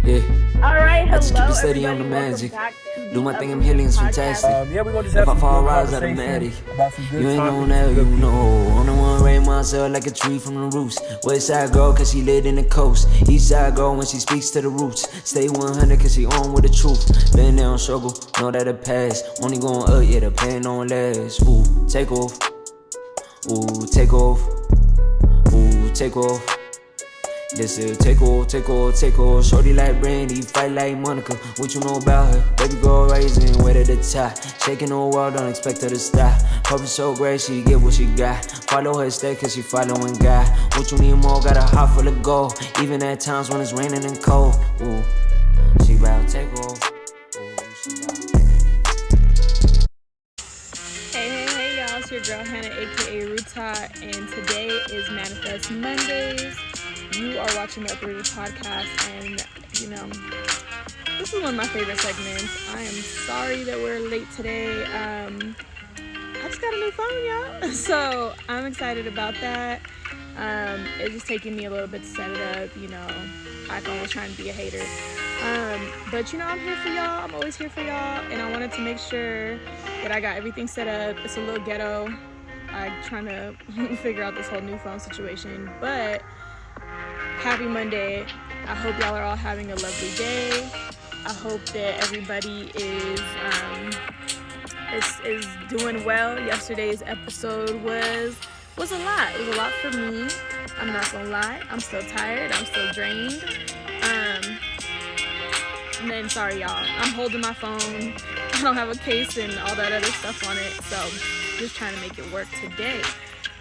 Yeah. All right, I just keep hello it steady on everybody. the Welcome magic. back to Do the my thing, I'm Uplifting healing, it's Podcast. fantastic. Yeah, we're gonna just If have I some fall, good rise out of conversation matic. about some good You ain't topics on with that, some you good people. know. On the one, raise myself like a tree from the roots. West side girl, cause she lit in the coast. East side girl, when she speaks to the roots. Stay 100, cause she on with the truth. Been there on struggle, know that it pass. Only going up, yeah, the pain don't last. Ooh, take off. Ooh, take off. Ooh, take off. This is take off, take off, take off. Shorty like Brandy, fight like Monica. What you know about her? Baby girl rising, way to the top. Shaking the world, don't expect her to stop. Purpose so great, she get what she got. Follow her step, cause she following God. What you need more, got a heart full of gold. Even at times when it's raining and cold. Ooh, she bout take off. Ooh, she bout. Hey, y'all. It's your girl Hannah, aka Ruta, and today is Manifest Mondays. You are watching the Uplifting Podcast, and this is one of my favorite segments. I am sorry that we're late today. I just got a new phone, y'all, so I'm excited about that. It's just taking me a little bit to set it up. iPhone was trying to be a hater. But I'm here for y'all. I'm always here for y'all, and I wanted to make sure that I got everything set up. It's a little ghetto. I'm trying to figure out this whole new phone situation, but happy Monday. I hope y'all are all having a lovely day. I hope that everybody is doing well. Yesterday's episode was a lot. It was a lot for me. I'm not gonna lie. I'm still tired. I'm still drained. And then sorry y'all, I'm holding my phone. I don't have a case and all that other stuff on it, so just trying to make it work today.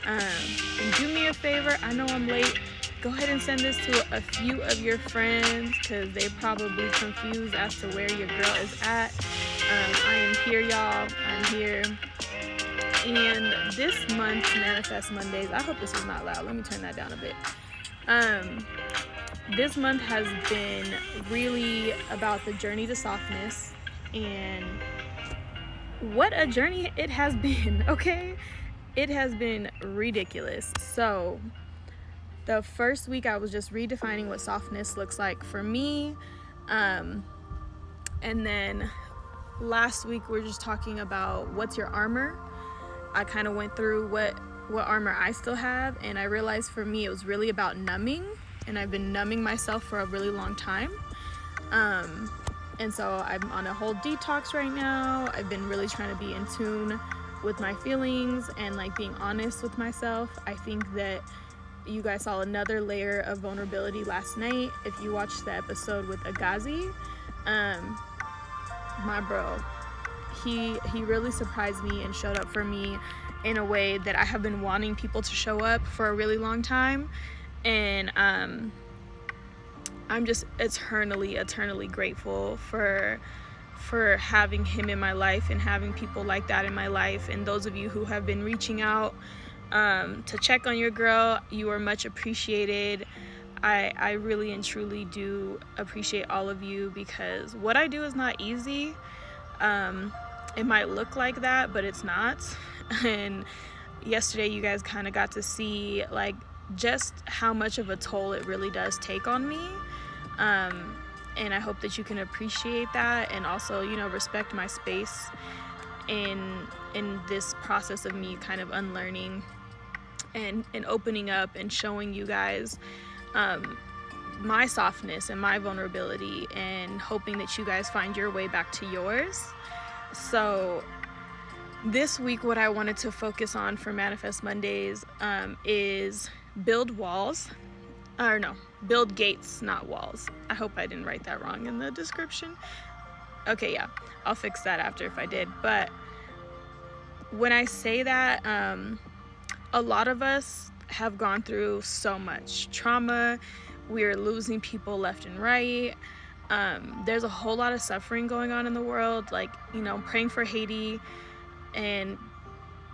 And do me a favor, I know I'm late. Go ahead and send this to a few of your friends because they're probably confused as to where your girl is at. I am here, y'all. I'm here. And this month's Manifest Mondays, I hope this is not loud. Let me turn that down a bit. This month has been really about the journey to softness, and what a journey it has been, okay? It has been ridiculous. So the first week I was just redefining what softness looks like for me, and then last week we're just talking about what's your armor. I kind of went through what armor I still have, and I realized for me it was really about numbing, and I've been numbing myself for a really long time. And so I'm on a whole detox right now. I've been really trying to be in tune with my feelings and like being honest with myself. I think that you guys saw another layer of vulnerability last night. If you watched the episode with Agazi, my bro, he really surprised me and showed up for me in a way that I have been wanting people to show up for a really long time. And I'm just eternally grateful for having him in my life and having people like that in my life. And those of you who have been reaching out to check on your girl, you are much appreciated. I really and truly do appreciate all of you, because what I do is not easy. It might look like that, but it's not. And yesterday you guys kind of got to see like just how much of a toll it really does take on me. And I hope that you can appreciate that, and also, respect my space in this process of me kind of unlearning and opening up and showing you guys my softness and my vulnerability, and hoping that you guys find your way back to yours. So this week, what I wanted to focus on for Manifest Mondays is build gates, not walls. I hope I didn't write that wrong in the description. Okay, yeah, I'll fix that after if I did. But when I say that, a lot of us have gone through so much trauma. We're losing people left and right. There's a whole lot of suffering going on in the world, like, praying for Haiti, and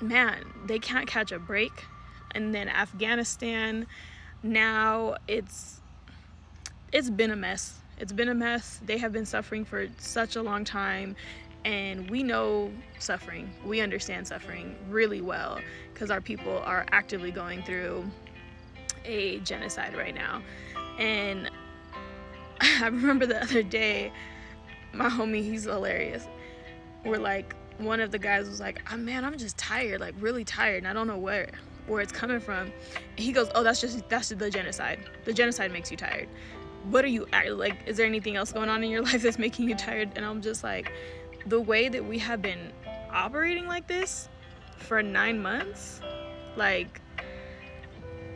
man, they can't catch a break. And then Afghanistan, now it's been a mess. It's been a mess. They have been suffering for such a long time, and we know suffering. We understand suffering really well because our people are actively going through a genocide right now. And I remember the other day, my homie, he's hilarious. We're like, one of the guys was like, oh, man, I'm just tired, like really tired, and I don't know where it's coming from. And he goes, oh, that's the genocide. The genocide makes you tired. What are you like? Is there anything else going on in your life that's making you tired? And I'm just like, the way that we have been operating like this for 9 months, like,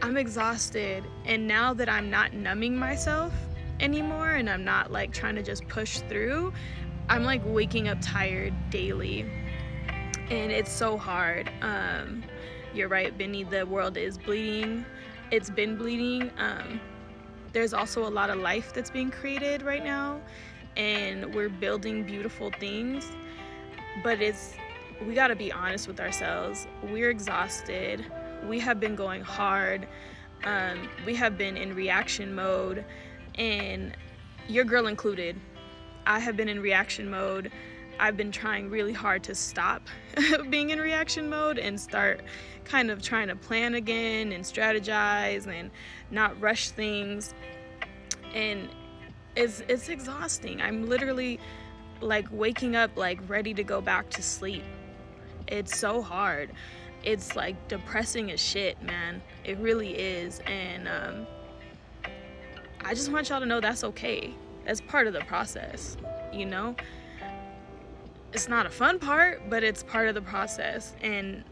I'm exhausted. And now that I'm not numbing myself anymore, and I'm not like trying to just push through, I'm like waking up tired daily, and it's so hard. You're right, Benny, the world is bleeding. It's been bleeding. There's also a lot of life that's being created right now, and we're building beautiful things, but we got to be honest with ourselves. We're exhausted. We have been going hard. We have been in reaction mode, and your girl included. I have been in reaction mode. I've been trying really hard to stop being in reaction mode and start kind of trying to plan again and strategize and not rush things. And it's exhausting. I'm literally like waking up like ready to go back to sleep. It's so hard. It's like depressing as shit, man. It really is. And I just want y'all to know that's okay. That's part of the process, you know? It's not a fun part, but it's part of the process. And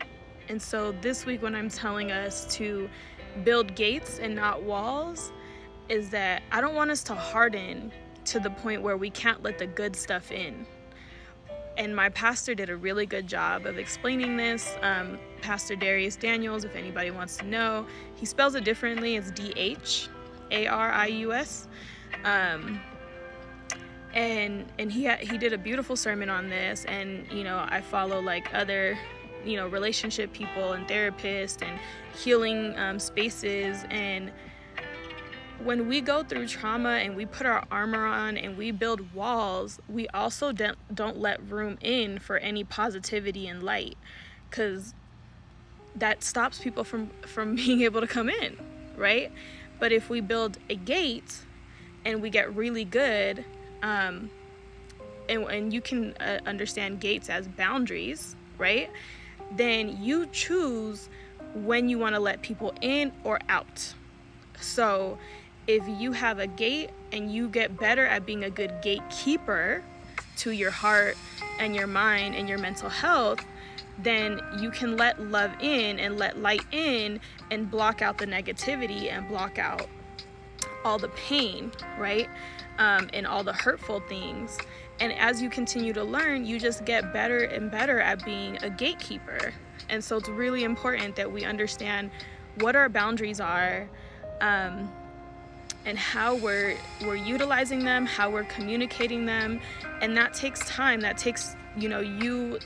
so this week, when I'm telling us to build gates and not walls, is that I don't want us to harden to the point where we can't let the good stuff in. And my pastor did a really good job of explaining this. Pastor Darius Daniels, if anybody wants to know, he spells it differently. It's Dharius. And he did a beautiful sermon on this. And you know, I follow like other, you know, relationship people and therapists and healing spaces. And when we go through trauma and we put our armor on and we build walls, we also don't let room in for any positivity and light, because that stops people from being able to come in, right? But if we build a gate and we get really good, and you can understand gates as boundaries, right? Then you choose when you want to let people in or out. So if you have a gate and you get better at being a good gatekeeper to your heart and your mind and your mental health, then you can let love in and let light in and block out the negativity and block out all the pain, right? And all the hurtful things. And as you continue to learn, you just get better and better at being a gatekeeper. And so it's really important that we understand what our boundaries are, and how we're utilizing them, how we're communicating them. And that takes time. That takes, you know, you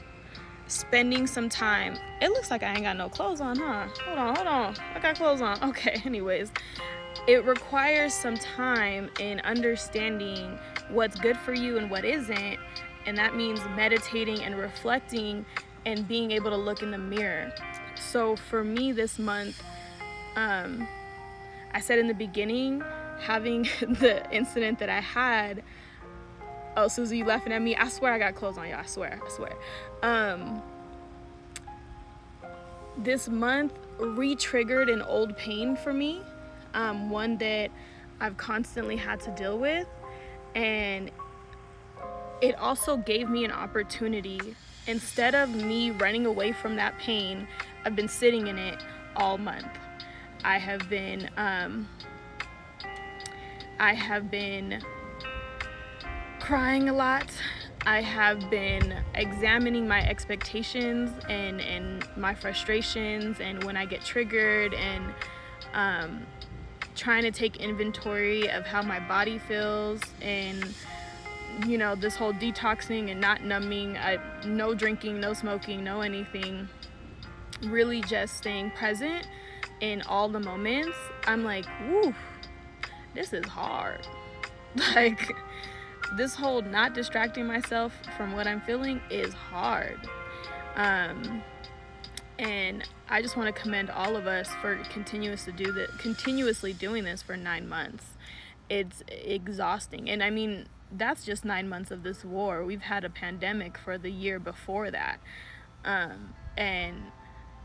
spending some time. It looks like I ain't got no clothes on, huh? Hold on. I got clothes on. Okay, anyways. It requires some time in understanding what's good for you and what isn't. And that means meditating and reflecting and being able to look in the mirror. So for me this month, I said in the beginning, having the incident that I had. Oh, Susie, you laughing at me? I swear I got clothes on, y'all. I swear. This month re-triggered an old pain for me, one that I've constantly had to deal with, and it also gave me an opportunity. Instead of me running away from that pain, I've been sitting in it all month. I have been crying a lot. I have been examining my expectations and my frustrations, and when I get triggered, and trying to take inventory of how my body feels, and you know, this whole detoxing and not numbing, no drinking, no smoking, no anything, really just staying present in all the moments. I'm like, woo, this is hard. Like, this whole not distracting myself from what I'm feeling is hard. And I just want to commend all of us for continuously doing this for 9 months. it's exhausting. And I mean, that's just 9 months of this war. We've had a pandemic for the year before that. And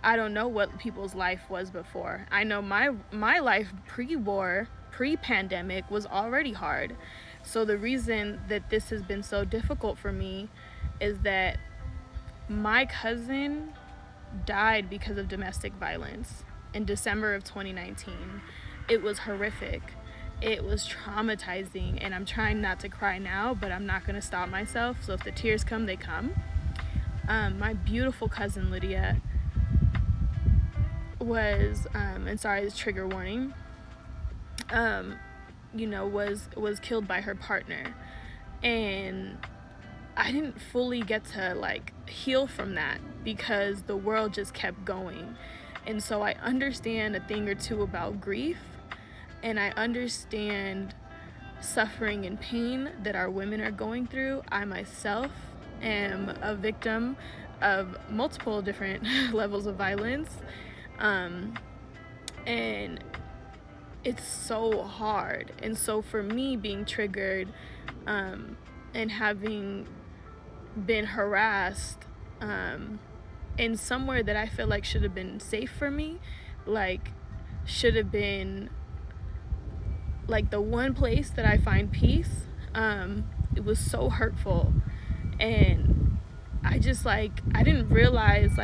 I don't know what people's life was before. I know my life pre-war, pre-pandemic was already hard. So the reason that this has been so difficult for me is that my cousin died because of domestic violence in December of 2019. It was horrific. It was traumatizing, and I'm trying not to cry now, but I'm not going to stop myself. So if the tears come, they come. My beautiful cousin Lydia was, and sorry, it's trigger warning, was killed by her partner. And I didn't fully get to like heal from that because the world just kept going. And so I understand a thing or two about grief, and I understand suffering and pain that our women are going through. I myself am a victim of multiple different levels of violence. And it's so hard. And so for me, being triggered and having been harassed in somewhere that I feel like should have been safe for me, like should have been like the one place that I find peace, it was so hurtful. And I just I didn't realize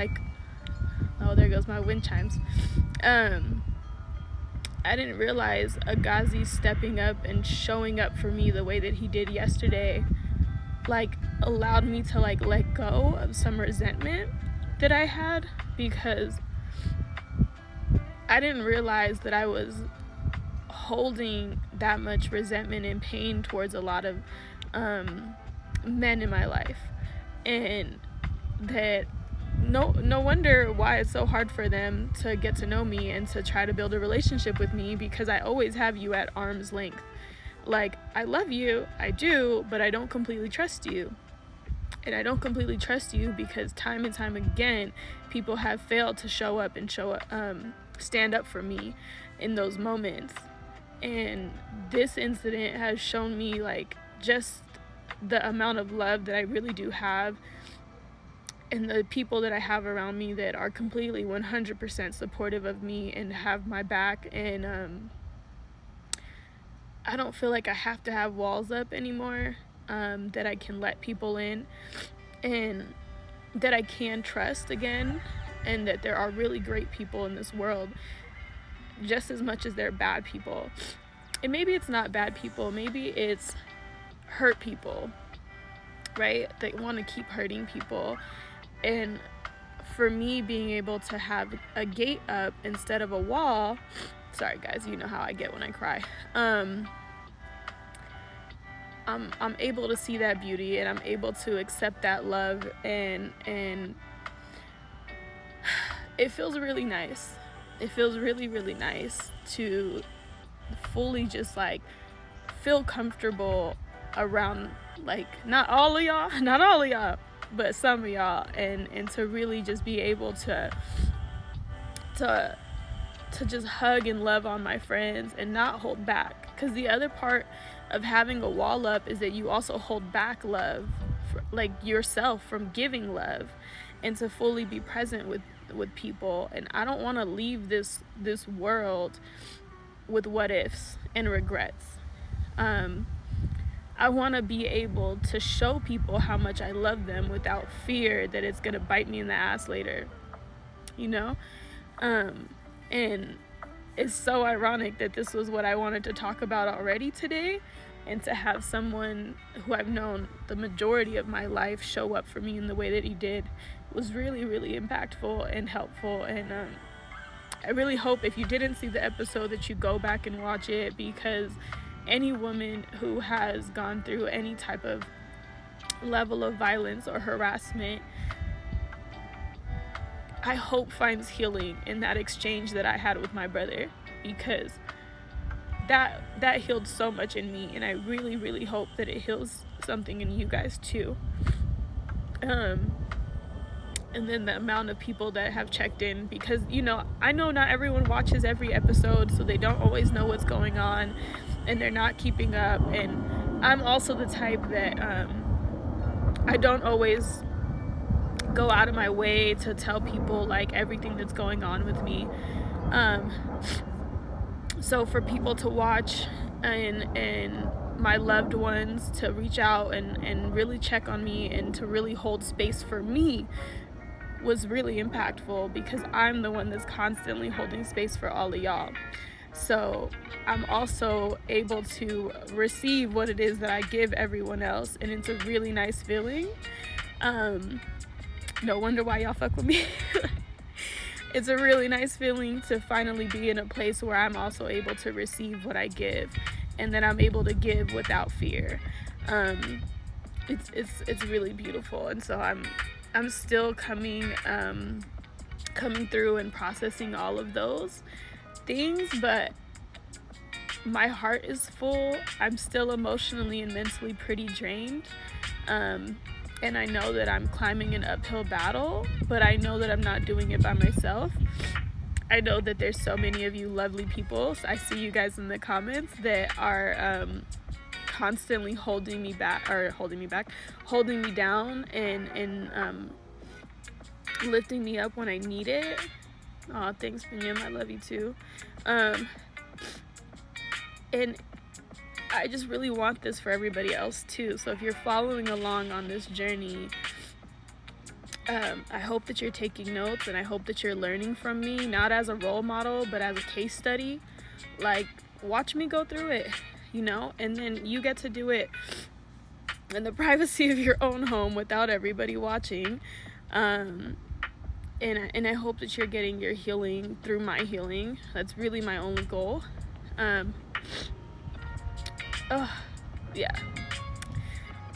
oh, there goes my wind chimes. I didn't realize Agazi stepping up and showing up for me the way that he did yesterday allowed me to let go of some resentment that I had, because I didn't realize that I was holding that much resentment and pain towards a lot of men in my life, and that no wonder why it's so hard for them to get to know me and to try to build a relationship with me, because I always have you at arm's length. I love you, I do, but I don't completely trust you. And I don't completely trust you because time and time again, people have failed to show up and stand up for me in those moments. And this incident has shown me just the amount of love that I really do have, and the people that I have around me that are completely 100% supportive of me and have my back. And I don't feel like I have to have walls up anymore, that I can let people in, and that I can trust again, and that there are really great people in this world just as much as they're bad people. And maybe it's not bad people, maybe it's hurt people, right? They want to keep hurting people. And for me, being able to have a gate up instead of a wall, sorry guys, you know how I get when I cry, I'm able to see that beauty, and I'm able to accept that love, and it feels really nice. It feels really, really nice to fully just feel comfortable around not all of y'all, but some of y'all, and to really just be able to just hug and love on my friends and not hold back. Because the other part of having a wall up is that you also hold back love, yourself, from giving love, and to fully be present with people. And I don't want to leave this world with what ifs and regrets. I want to be able to show people how much I love them without fear that it's going to bite me in the ass later, and it's so ironic that this was what I wanted to talk about already today, and to have someone who I've known the majority of my life show up for me in the way that he did was really, really impactful and helpful. And I really hope, if you didn't see the episode, that you go back and watch it, because any woman who has gone through any type of level of violence or harassment, I hope finds healing in that exchange that I had with my brother, because that healed so much in me, and I really, really hope that it heals something in you guys too. And and then the amount of people that have checked in, because I know not everyone watches every episode, so they don't always know what's going on and they're not keeping up. And I'm also the type that I don't always go out of my way to tell people like everything that's going on with me. So for people to watch and my loved ones to reach out and really check on me and to really hold space for me was really impactful, because I'm the one that's constantly holding space for all of y'all. So I'm also able to receive what it is that I give everyone else, and it's a really nice feeling. No wonder why y'all fuck with me. It's a really nice feeling to finally be in a place where I'm also able to receive what I give, and that I'm able to give without fear. It's really beautiful, and so I'm still coming through and processing all of those things, but my heart is full. I'm still emotionally and mentally pretty drained, and I know that I'm climbing an uphill battle, but I know that I'm not doing it by myself. I know that there's so many of you lovely people. So I see you guys in the comments that are constantly holding me down and lifting me up when I need it. Oh, thanks, Binyam. I love you too. And I just really want this for everybody else too. So if you're following along on this journey, I hope that you're taking notes, and I hope that you're learning from me, not as a role model, but as a case study. Like, watch me go through it, and then you get to do it in the privacy of your own home without everybody watching. And I hope that you're getting your healing through my healing. That's really my only goal. Yeah.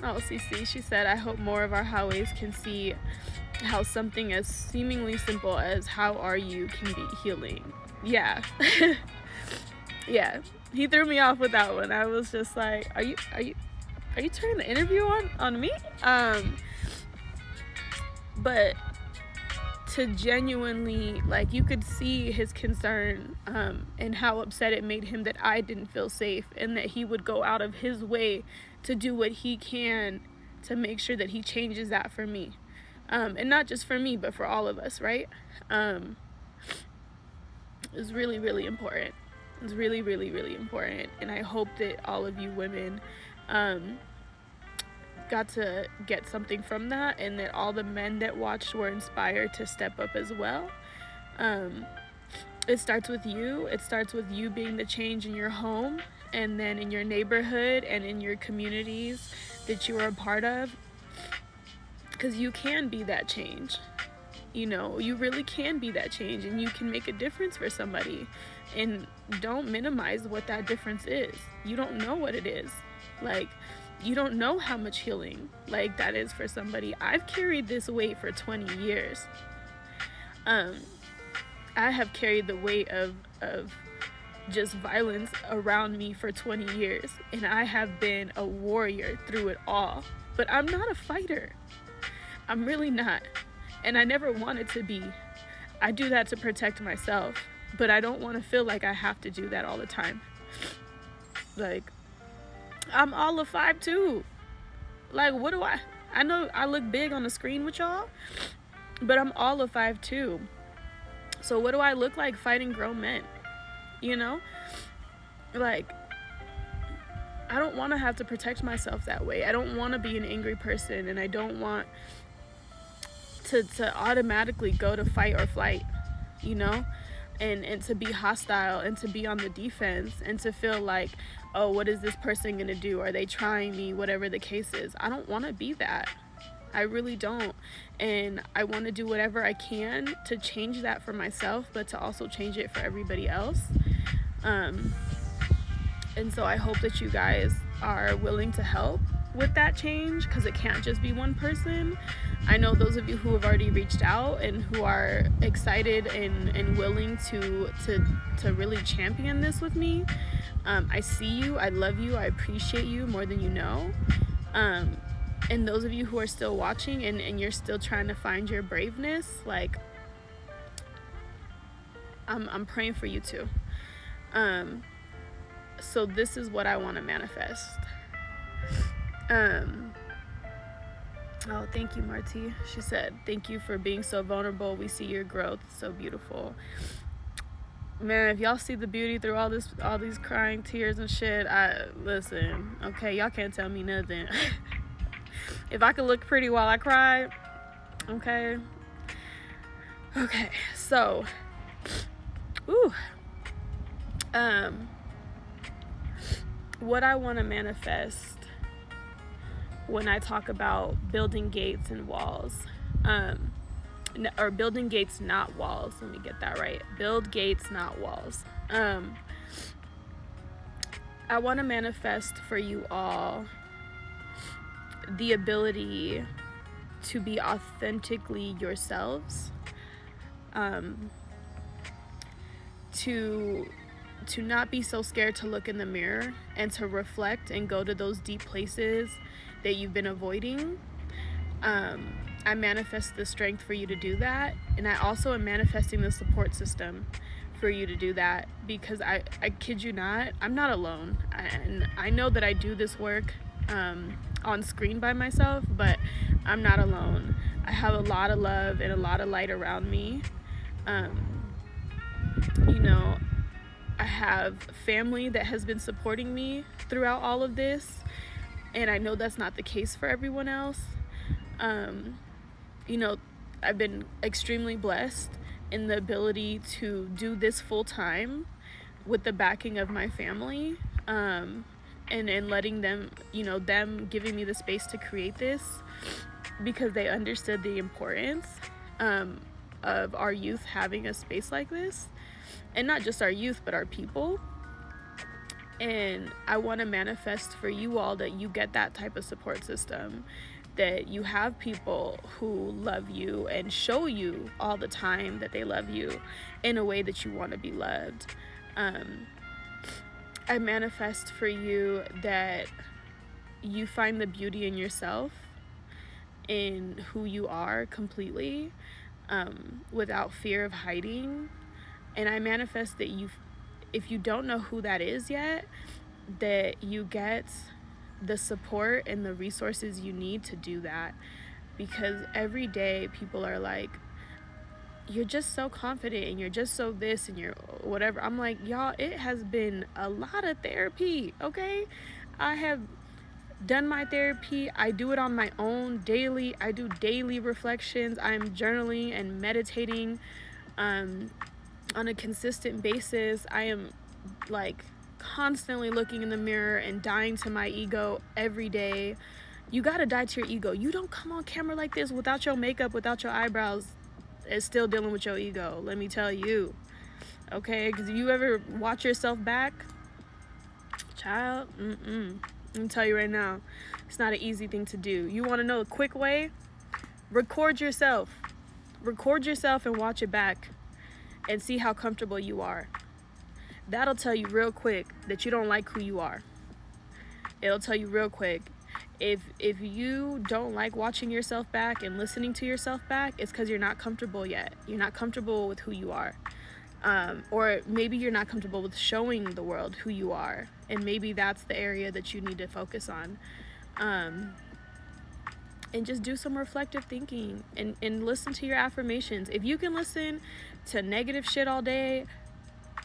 Oh, CC, she said, I hope more of our highways can see how something as seemingly simple as how are you can be healing. Yeah. Yeah. He threw me off with that one. I was just like, are you turning the interview on me? But to genuinely, like, you could see his concern and how upset it made him that I didn't feel safe, and that he would go out of his way to do what he can to make sure that he changes that for me. And not just for me, but for all of us, right? It's really, really important. It's really, really, really important. And I hope that all of you women got to get something from that, and that all the men that watched were inspired to step up as well. It starts with you. It starts with you being the change in your home, and then in your neighborhood and in your communities that you are a part of, because you can be that change. You really can be that change, and you can make a difference for somebody. And don't minimize what that difference is. You don't know what it is. Like, you don't know how much healing like that is for somebody. I've carried this weight for 20 years. I have carried the weight of just violence around me for 20 years, and I have been a warrior through it all. But I'm not a fighter. I'm really not. And I never wanted to be. I do that to protect myself, but I don't want to feel like I have to do that all the time. Like, I'm all of 5'2". Like, what do I know I look big on the screen with y'all, but I'm all of 5'2". So what do I look like fighting grown men? Like, I don't want to have to protect myself that way. I don't want to be an angry person, and I don't want to automatically go to fight or flight, and to be hostile and to be on the defense and to feel like, oh, what is this person gonna do? Are they trying me? Whatever the case is. I don't want to be that. I really don't. And I want to do whatever I can to change that for myself, but to also change it for everybody else. And so I hope that you guys are willing to help with that change, because it can't just be one person. I know those of you who have already reached out and who are excited and willing to really champion this with me. I see you, I love you, I appreciate you more than you know. And those of you who are still watching and you're still trying to find your braveness, like, I'm praying for you too. So this is what I want to manifest. Oh, thank you, Marty. She said, thank you for being so vulnerable. We see your growth. It's so beautiful. Man, if y'all see the beauty through all these crying tears and shit, listen, okay, y'all can't tell me nothing. If I could look pretty while I cry, okay. Okay, so, what I want to manifest when I talk about building gates and walls, or building gates, not walls. Let me get that right. Build gates, not walls. I want to manifest for you all the ability to be authentically yourselves, to not be so scared to look in the mirror and to reflect and go to those deep places that you've been avoiding. I manifest the strength for you to do that, and I also am manifesting the support system for you to do that, because I kid you not, I'm not alone. And I know that I do this work on screen by myself, but I'm not alone. I have a lot of love and a lot of light around me. You know, I have family that has been supporting me throughout all of this, and I know that's not the case for everyone else. You know, I've been extremely blessed in the ability to do this full time with the backing of my family, and letting them, you know, them giving me the space to create this, because they understood the importance of our youth having a space like this, and not just our youth, but our people. And I want to manifest for you all that you get that type of support system, that you have people who love you and show you all the time that they love you in a way that you want to be loved. I manifest for you that you find the beauty in yourself, in who you are completely, without fear of hiding. And I manifest that if you don't know who that is yet, that you get the support and the resources you need to do that. Because every day people are like, you're just so confident and you're just so this and you're whatever. I'm like, y'all, it has been a lot of therapy, okay? I have done my therapy. I do it on my own daily. I do daily reflections. I'm journaling and meditating on a consistent basis. I am like constantly looking in the mirror and dying to my ego every day. You gotta die to your ego. You don't come on camera like this without your makeup, without your eyebrows, and still dealing with your ego, let me tell you. Okay, because if you ever watch yourself back, child, let me tell you right now, it's not an easy thing to do. You want to know a quick way? Record yourself and watch it back and see how comfortable you are. That'll tell you real quick that you don't like who you are. It'll tell you real quick. If you don't like watching yourself back and listening to yourself back, it's because you're not comfortable yet. You're not comfortable with who you are. Or maybe you're not comfortable with showing the world who you are. And maybe that's the area that you need to focus on. And just do some reflective thinking and listen to your affirmations. If you can listen to negative shit all day,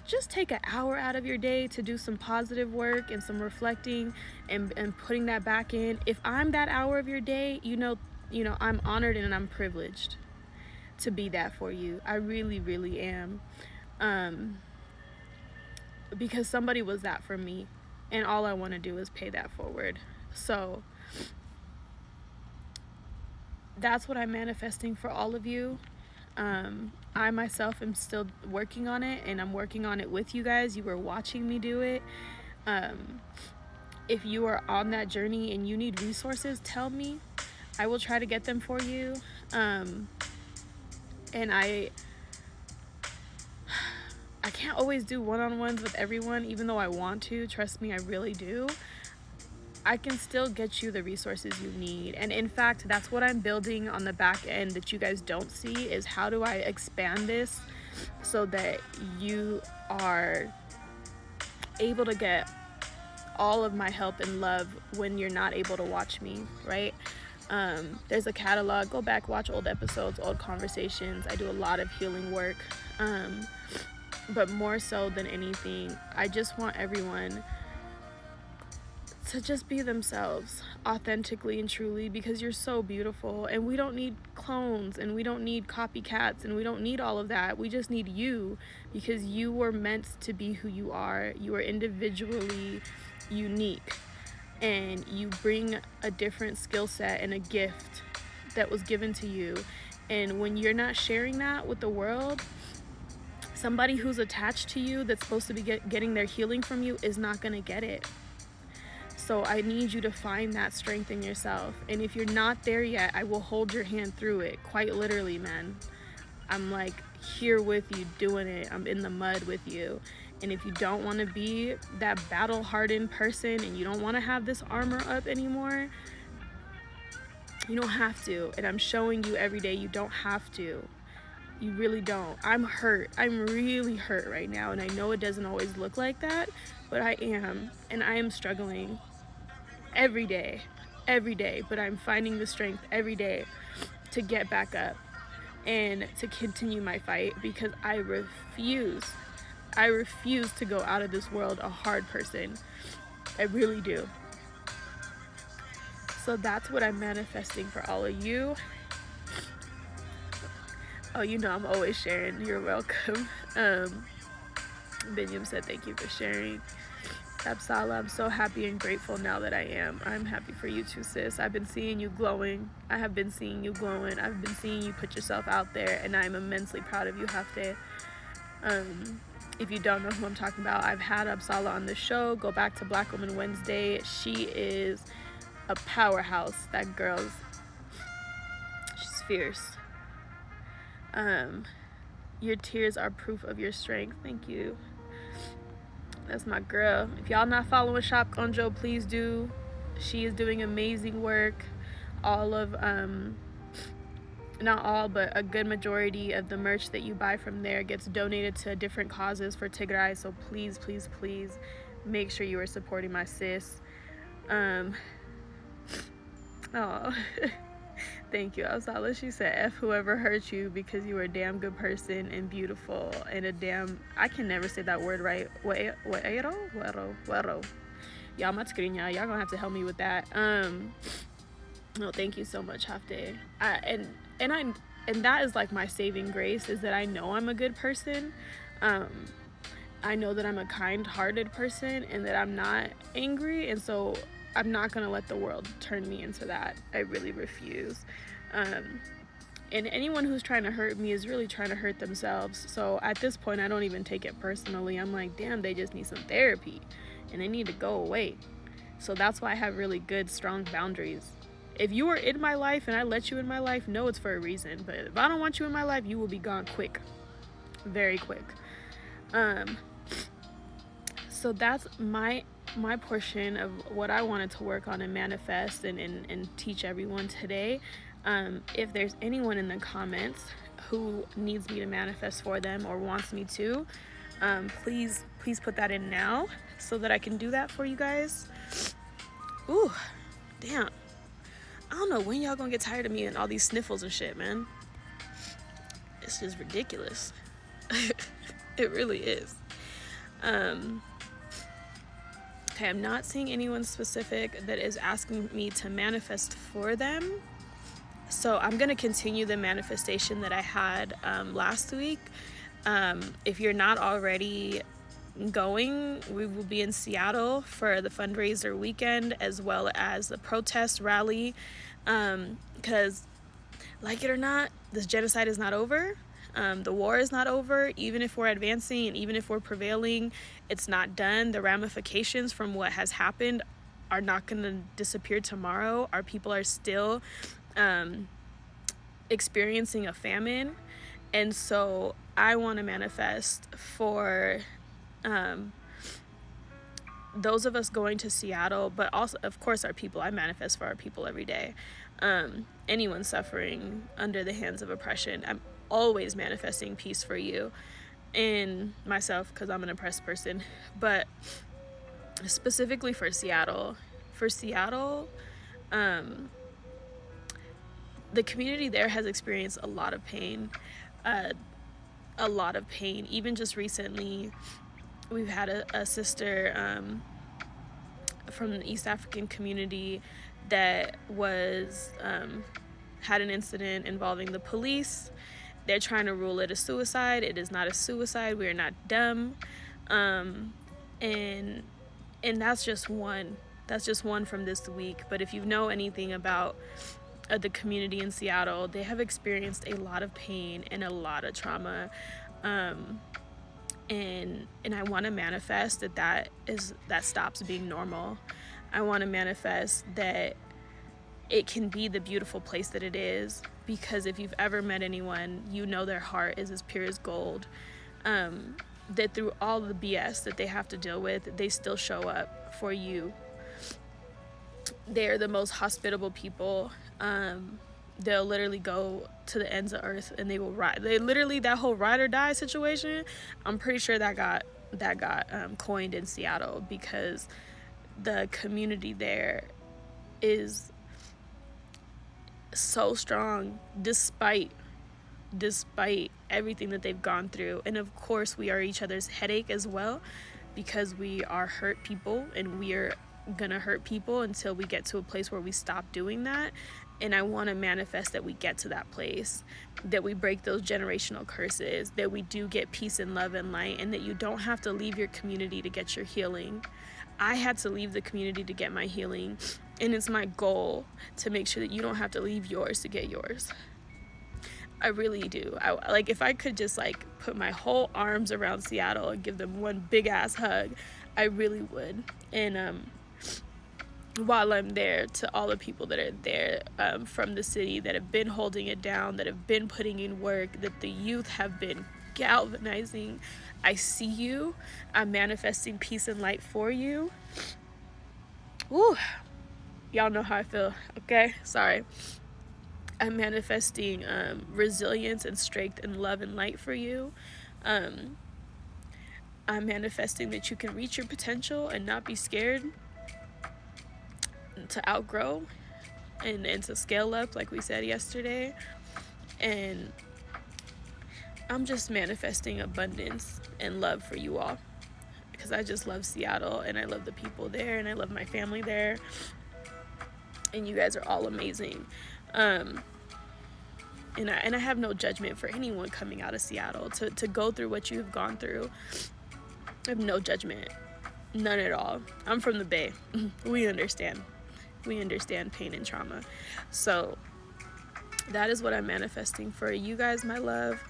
just take an hour out of your day to do some positive work and some reflecting and putting that back in. If I'm that hour of your day, you know, I'm honored and I'm privileged to be that for you. I really, really am. Because somebody was that for me, and all I want to do is pay that forward. So that's what I'm manifesting for all of you. I myself am still working on it, and I'm working on it with you guys. You are watching me do it. If you are on that journey and you need resources, tell me. I will try to get them for you. And I can't always do one-on-ones with everyone, even though I want to. Trust me, I really do. I can still get you the resources you need. And in fact, that's what I'm building on the back end that you guys don't see, is how do I expand this so that you are able to get all of my help and love when you're not able to watch me, right? There's a catalog. Go back, watch old episodes, old conversations. I do a lot of healing work. But more so than anything, I just want everyone to just be themselves authentically and truly, because you're so beautiful, and we don't need clones, and we don't need copycats, and we don't need all of that. We just need you, because you were meant to be who you are. You are individually unique, and you bring a different skill set and a gift that was given to you. And when you're not sharing that with the world, somebody who's attached to you that's supposed to be getting their healing from you is not going to get it. So I need you to find that strength in yourself. And if you're not there yet, I will hold your hand through it. Quite literally, man. I'm like here with you doing it. I'm in the mud with you. And if you don't want to be that battle-hardened person and you don't want to have this armor up anymore, you don't have to. And I'm showing you every day you don't have to. You really don't. I'm hurt. I'm really hurt right now. And I know it doesn't always look like that, but I am. And I am struggling every day, but I'm finding the strength every day to get back up and to continue my fight, because I refuse to go out of this world a hard person. I really do. So that's what I'm manifesting for all of you. Oh, you know I'm always sharing. You're welcome. Binyam said thank you for sharing. Absala, I'm so happy and grateful now that I am. I'm happy for you too, sis. I've been seeing you glowing. I have been seeing you glowing. I've been seeing you put yourself out there, and I'm immensely proud of you, Hafte. If you don't know who I'm talking about, I've had Absala on the show. Go back to Black Woman Wednesday. She is a powerhouse. That girl's, she's fierce. Your tears are proof of your strength. Thank you. That's my girl. If y'all not following Shopkonjo, please do. She is doing amazing work. All of, not all, but a good majority of the merch that you buy from there gets donated to different causes for Tigray. So please, please, please make sure you are supporting my sis. Oh, thank you, Alsala. She said, F whoever hurt you, because you are a damn good person and beautiful and a damn, I can never say that word right. Wero. Y'all, my screen, y'all gonna have to help me with that. No, thank you so much, Hafte. And that is like my saving grace, is that I know I'm a good person. I know that I'm a kind-hearted person and that I'm not angry, and so I'm not gonna let the world turn me into that. I really refuse. And anyone who's trying to hurt me is really trying to hurt themselves. So at this point, I don't even take it personally. I'm like, damn, they just need some therapy and they need to go away. So that's why I have really good, strong boundaries. If you are in my life and I let you in my life, know it's for a reason. But if I don't want you in my life, you will be gone quick. Very quick. So that's my portion of what I wanted to work on and manifest and teach everyone today. If there's anyone in the comments who needs me to manifest for them or wants me to, please put that in now so that I can do that for you guys. Ooh, damn. I don't know when y'all gonna get tired of me and all these sniffles and shit, man. It's just ridiculous. It really is. Okay, I'm not seeing anyone specific that is asking me to manifest for them. So I'm going to continue the manifestation that I had last week. If you're not already going, we will be in Seattle for the fundraiser weekend, as well as the protest rally. Because, like it or not, this genocide is not over. The war is not over. Even if we're advancing and even if we're prevailing, it's not done. The ramifications from what has happened are not going to disappear tomorrow. Our people are still experiencing a famine. And so I want to manifest for those of us going to Seattle, but also, of course, our people. I manifest for our people every day. Anyone suffering under the hands of oppression, I'm always manifesting peace for you and myself, because I'm an oppressed person. But specifically for Seattle, the community there has experienced a lot of pain. Even just recently, we've had a sister from the East African community that was had an incident involving the police. They're trying to rule it a suicide. It is not a suicide. We are not dumb. And that's just one. That's just one from this week. But if you know anything about the community in Seattle, they have experienced a lot of pain and a lot of trauma. And I want to manifest that stops being normal. I want to manifest that it can be the beautiful place that it is, because if you've ever met anyone, you know their heart is as pure as gold. That through all the BS that they have to deal with, they still show up for you. They're the most hospitable people. They'll literally go to the ends of earth and they will ride. They literally, that whole ride or die situation, I'm pretty sure that got coined in Seattle, because the community there is so strong despite everything that they've gone through. And of course, we are each other's headache as well, because we are hurt people, and we are gonna hurt people until we get to a place where we stop doing that. And I want to manifest that we get to that place, that we break those generational curses, that we do get peace and love and light, and that you don't have to leave your community to get your healing. I had to leave the community to get my healing, and it's my goal to make sure that you don't have to leave yours to get yours. I really do. Like, if I could just put my whole arms around Seattle and give them one big ass hug, I really would. And while I'm there, to all the people that are there from the city that have been holding it down, that have been putting in work, that the youth have been galvanizing, I see you. I'm manifesting peace and light for you. Woo. Y'all know how I feel, okay? Sorry. I'm manifesting resilience and strength and love and light for you. I'm manifesting that you can reach your potential and not be scared to outgrow and to scale up, like we said yesterday. And I'm just manifesting abundance and love for you all, because I just love Seattle, and I love the people there, and I love my family there, and you guys are all amazing. And I have no judgment for anyone coming out of Seattle to go through what you have gone through. I have no judgment, none at all. I'm from the Bay. We understand pain and trauma. So that is what I'm manifesting for you guys, my love.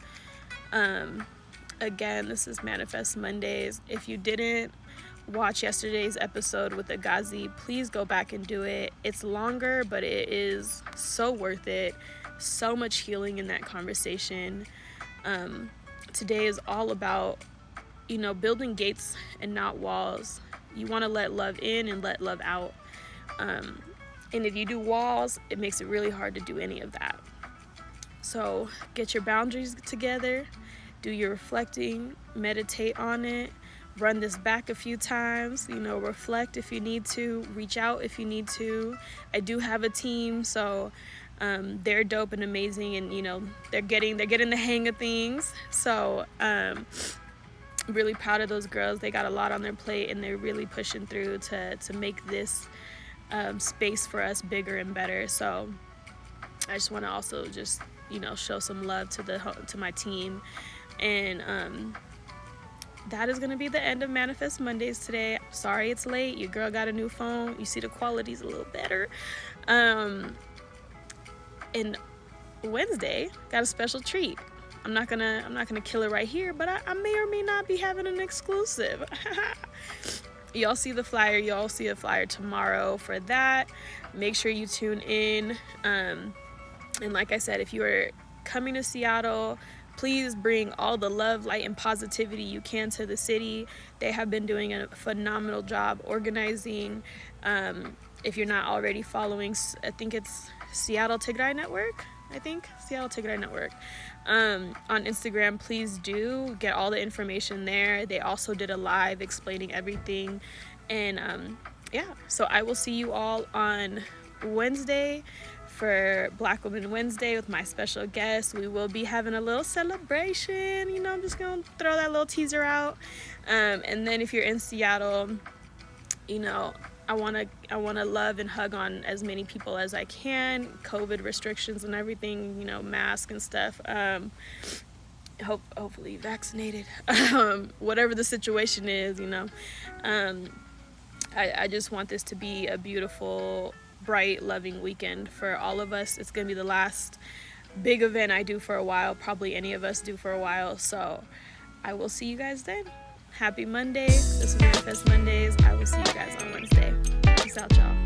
Again, this is Manifest Mondays. If you didn't watch yesterday's episode with Agazi, please go back and do it. It's longer, but it is so worth it. So much healing in that conversation. Today is all about, building gates and not walls. You want to let love in and let love out. And if you do walls, it makes it really hard to do any of that. So get your boundaries together, do your reflecting, meditate on it, run this back a few times, reflect if you need to, reach out if you need to. I do have a team, so they're dope and amazing, and they're getting the hang of things. So I'm really proud of those girls. They got a lot on their plate, and they're really pushing through to make this space for us bigger and better. So I just want to also just show some love to my team. And that is going to be the end of Manifest Mondays today. Sorry it's late. Your girl got a new phone. You see the quality's a little better. And Wednesday got a special treat. I'm not gonna kill it right here, but I may or may not be having an exclusive. Y'all see the flyer. Y'all see a flyer tomorrow for that. Make sure you tune in. And like I said, if you are coming to Seattle, please bring all the love, light, and positivity you can to the city. They have been doing a phenomenal job organizing. If you're not already following, I think it's Seattle Tigray Network. Seattle Tigray Network. On Instagram, please do get all the information there. They also did a live explaining everything. And yeah, so I will see you all on Wednesday for Black Women Wednesday with my special guest. We will be having a little celebration. You know, I'm just gonna throw that little teaser out. And then if you're in Seattle, you know, I wanna love and hug on as many people as I can. COVID restrictions and everything, you know, mask and stuff. Hopefully vaccinated. Whatever the situation is, you know. I just want this to be a beautiful, bright, loving weekend for all of us. It's gonna be the last big event I do for a while, probably any of us do for a while. So I will see you guys then. Happy Monday. This is Manifest Mondays. I will see you guys on Wednesday. Peace out, y'all.